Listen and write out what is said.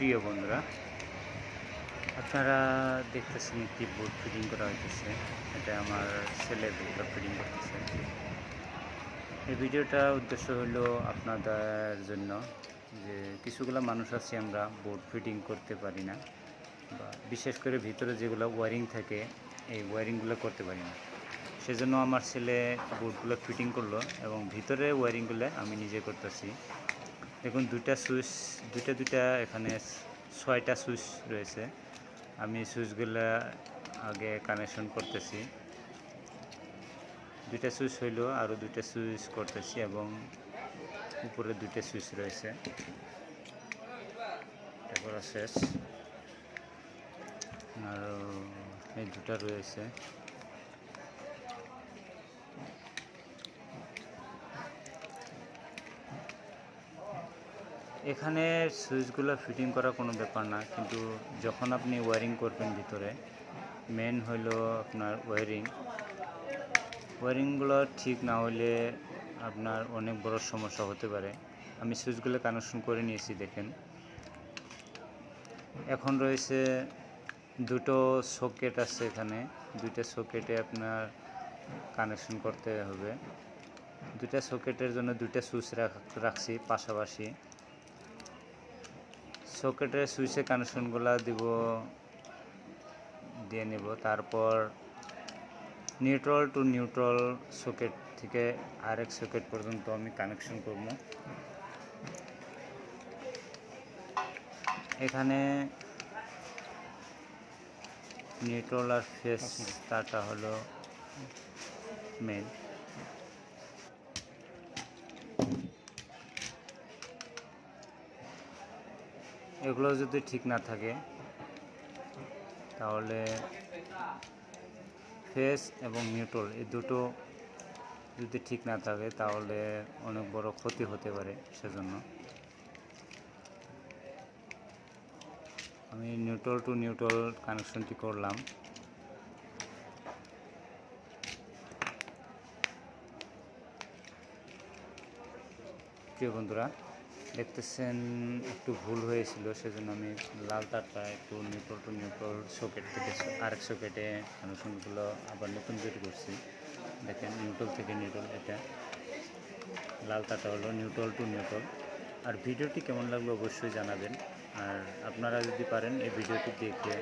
প্রিয় বন্ধুরা, আপনারা দেখতেছেন একটি বোর্ড ফিটিং করা হইতেছে। এটা আমার ছেলে বোর্ডটা ফিটিং করতেছে। এই ভিডিওটা উদ্দেশ্য হলো আপনাদের জন্য যে কিছুগুলো মানুষ আছি আমরা বোর্ড ফিটিং করতে পারি না, বা বিশেষ করে ভিতরে যেগুলো ওয়ারিং থাকে এই ওয়ারিংগুলো করতে পারি না। সেজন্য আমার ছেলে বোর্ডগুলো ফিটিং করলো এবং ভিতরে ওয়ারিংগুলো আমি নিজে করতেছি। দেখুন দুইটা সুইচ, দুইটা এখানে 6টা সুইচ রয়েছে। আমি সুইচগুলো আগে কানেকশন করতেছি। দুইটা সুইচ হইলো, আরও দুইটা সুইচ করতেছি এবং উপরে দুইটা সুইচ রয়েছে। এটা করা শেষ, আরও এই দুটা রয়েছে। এখানে সুইচগুলো ফিটিং করা কোনো ব্যাপার না, কিন্তু যখন আপনি ওয়্যারিং করবেন ভিতরে মেন হইল আপনার ওয়্যারিংগুলো ঠিক না হলে আপনার অনেক বড় সমস্যা হতে পারে। আমি সুইচগুলো কানেকশন করে নিয়েছি, দেখেন। এখন রয়েছে দুটো সকেট আছে এখানে, দুইটা সকেটে আপনার কানেকশন করতে হবে। দুইটা সকেটের জন্য দুইটা সুইচ রাখছি পাশাপাশি। সকেটের সুইচে কানেকশনগুলো দিয়ে নেব। তারপর নিউট্রাল টু নিউট্রাল সকেট থেকে আরেক সকেট পর্যন্ত আমি কানেকশন করব। এখানে নিউট্রাল আর ফেস তারটা হলো মেন। এগুলো যদি ঠিক না থাকে তাহলে ফেস এবং নিউট্রাল এই দুটো যদি ঠিক না থাকে তাহলে অনেক বড় ক্ষতি হতে পারে। সেজন্য আমি নিউট্রাল টু নিউট্রাল কানেকশনটি করলাম। প্রিয় বন্ধুরা, দেখতেছেন একটু ভুল হয়েছিল, সেজন্য আমি লাল তারটা একটু নিউট্রাল টু নিউট্রাল সকেট থেকে আরেক সকেটে কানেকশনগুলো আবার নতুন তৈরি করছি। দেখেন, নিউট্রাল থেকে নিউট্রাল, এটা লাল তারটা হলো নিউট্রাল টু নিউট্রাল। আর ভিডিওটি কেমন লাগলো অবশ্যই জানাবেন। আর আপনারা যদি পারেন এই ভিডিওটি দেখে